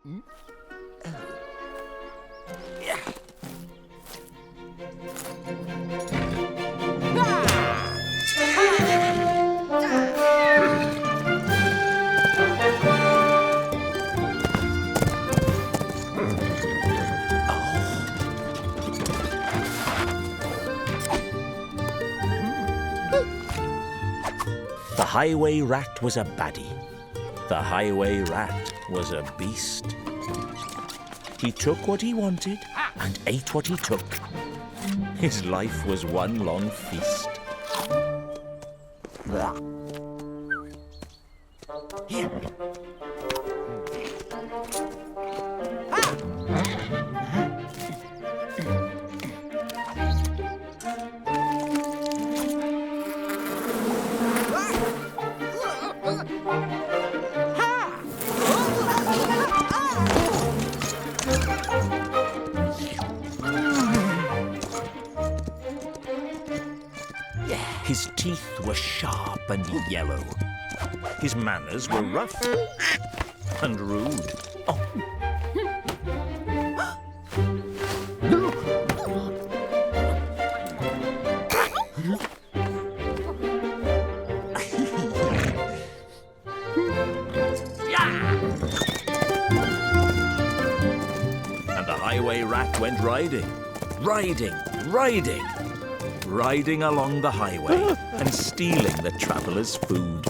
The highway rat was a baddie. The highway rat was a beast. He took what he wanted and ate what he took. His life was one long feast. Here. His teeth were sharp and yellow. His manners were rough and rude. Oh. And the highway rat went riding, riding along the highway and stealing the traveller's food.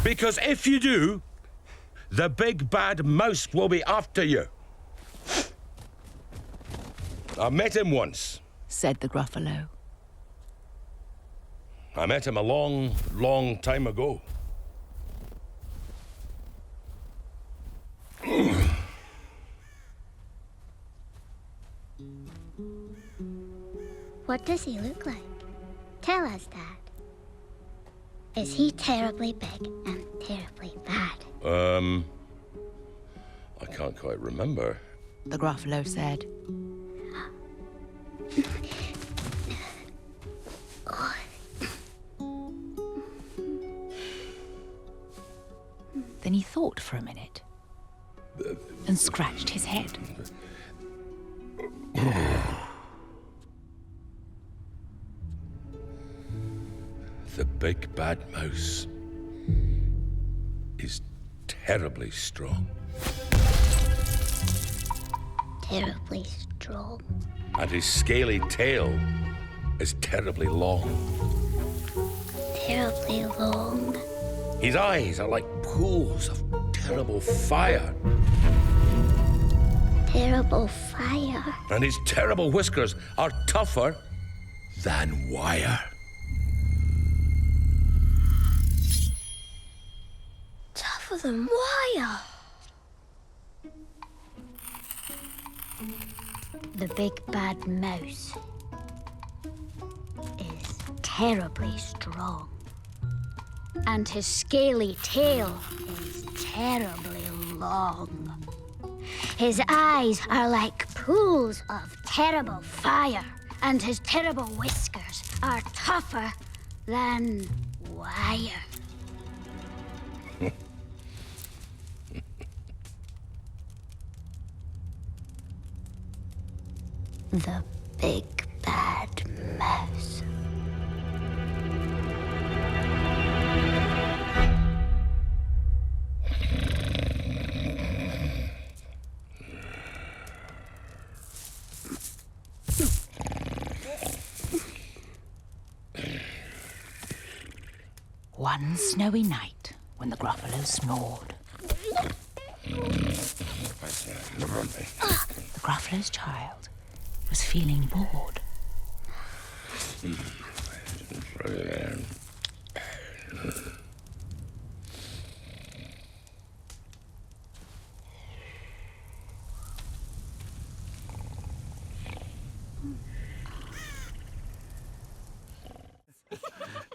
Because if you do, the big bad mouse will be after you. I met him once. Said the Gruffalo. I met him a long, long time ago. What does he look like? Tell us, Dad. Is he terribly big and terribly bad? I can't quite remember. The Gruffalo said. Then he thought for a minute and scratched his head. The big bad mouse is terribly strong. Terribly strong. And his scaly tail is terribly long. Terribly long. His eyes are like pools of terrible fire. Terrible fire. And his terrible whiskers are tougher than wire. Tougher than wire. The big bad mouse is terribly strong. And his scaly tail is terribly long. His eyes are like pools of terrible fire, and his terrible whiskers are tougher than wire. wire. The big bad mouse. One snowy night, when the Gruffalo snored, the Gruffalo's child was feeling bored.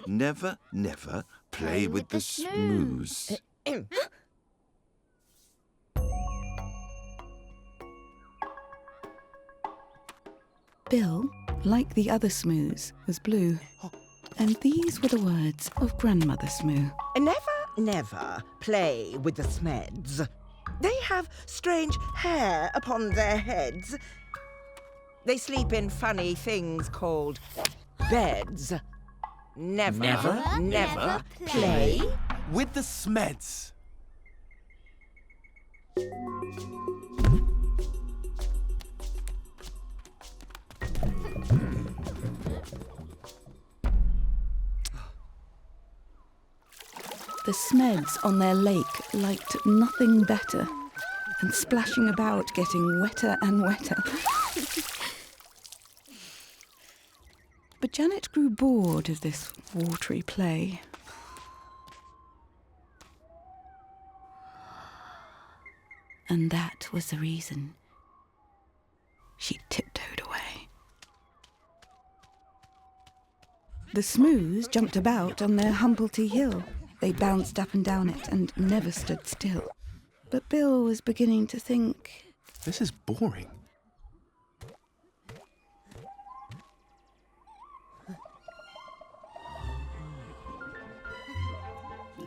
Never, never play with the Smoos. Bill, like the other Smoos, was blue. And these were the words of Grandmother Smoo. Never, never play with the Smeds. They have strange hair upon their heads. They sleep in funny things called beds. Never, never play with the Smeds. The Smeds on their lake liked nothing better than splashing about, getting wetter and wetter. But Janet grew bored of this watery play. And that was the reason she tiptoed away. The Smoos jumped about on their Humblety Hill. They bounced up and down it and never stood still. But Bill was beginning to think, This is boring.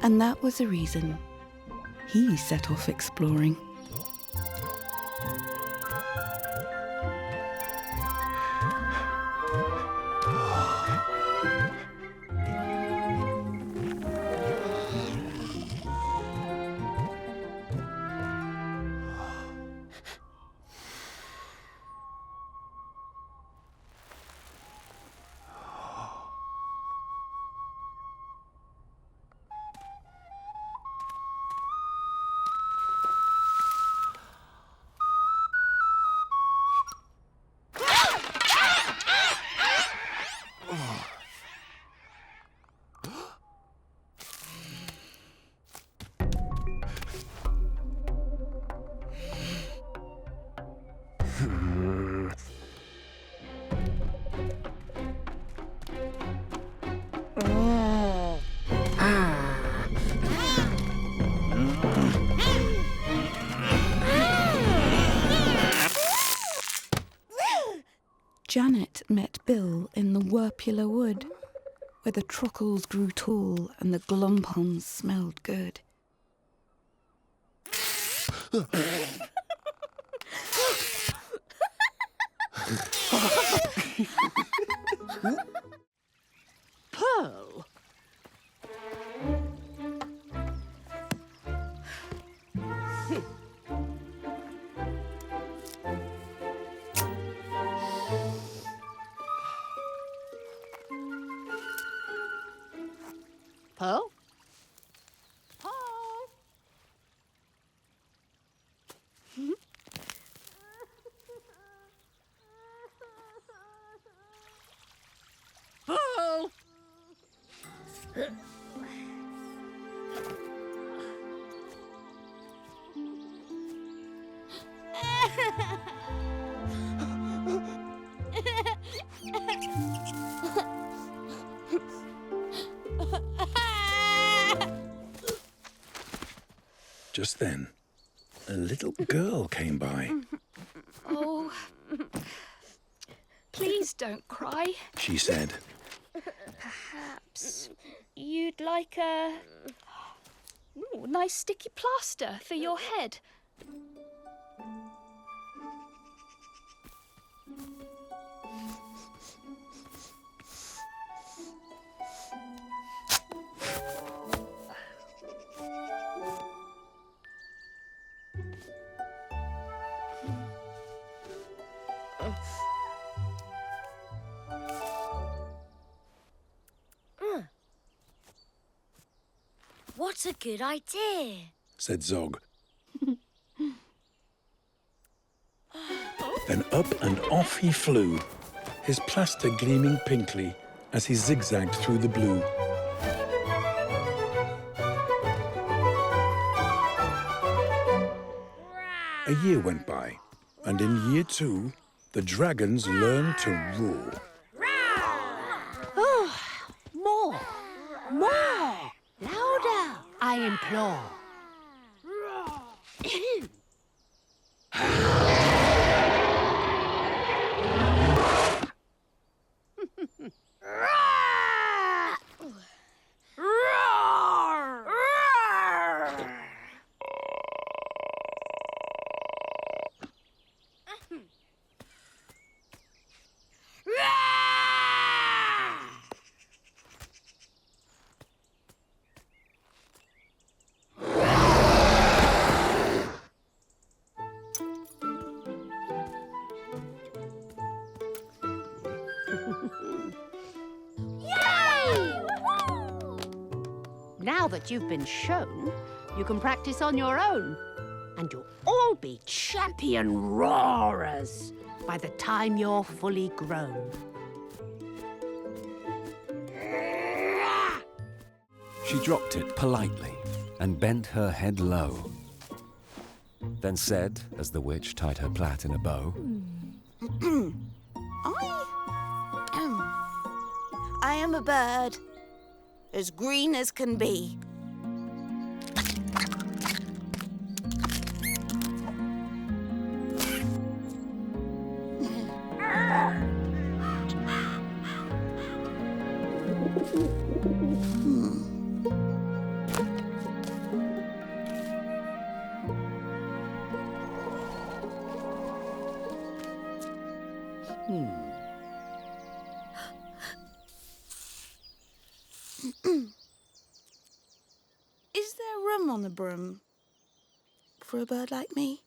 and that was the reason he set off exploring. Janet met Bill in the Werpula Wood, where the trockles grew tall and the glompons smelled good. Pearl. Pearl? Pearl? Pearl? Just then, a little girl came by. Oh, please don't cry. She said, Perhaps you you'd like a nice sticky plaster for your head. What a good idea, said Zog. Then up and off he flew, his plaster gleaming pinkly as he zigzagged through the blue. A year went by, and in year 2, the dragons learned to roar. Oh, more! Louder, I implore. Now that you've been shown, you can practice on your own. And you'll all be champion roarers by the time you're fully grown. She dropped it politely and bent her head low. Then said, as the witch tied her plait in a bow, I am a bird, as green as can be. Is there room on the broom for a bird like me?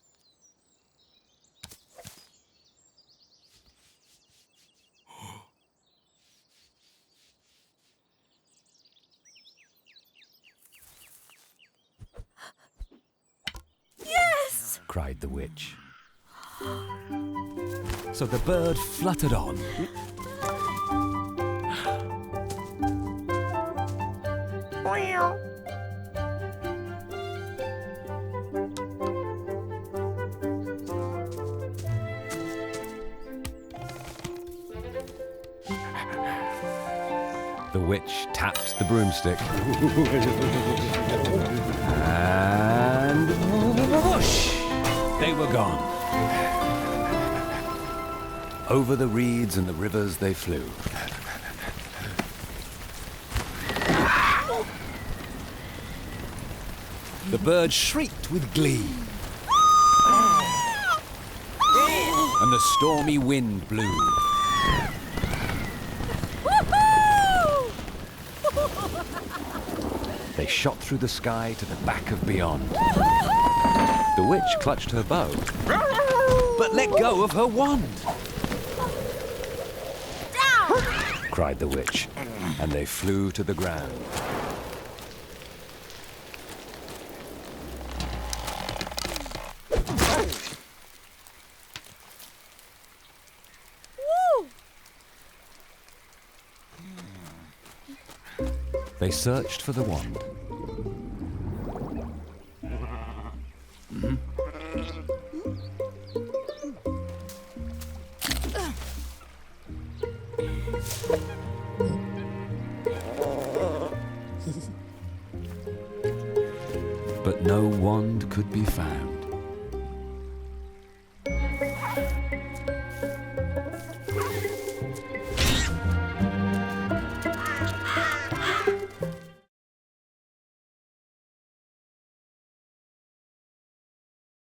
Yes! cried the witch. So the bird fluttered on. The witch tapped the broomstick. And whoosh! They were gone. Over the reeds and the rivers they flew. The bird shrieked with glee. And the stormy wind blew. They shot through the sky to the back of beyond. The witch clutched her bow, but let go of her wand. Down! Cried the witch, and they flew to the ground. They searched for the wand. But no wand could be found.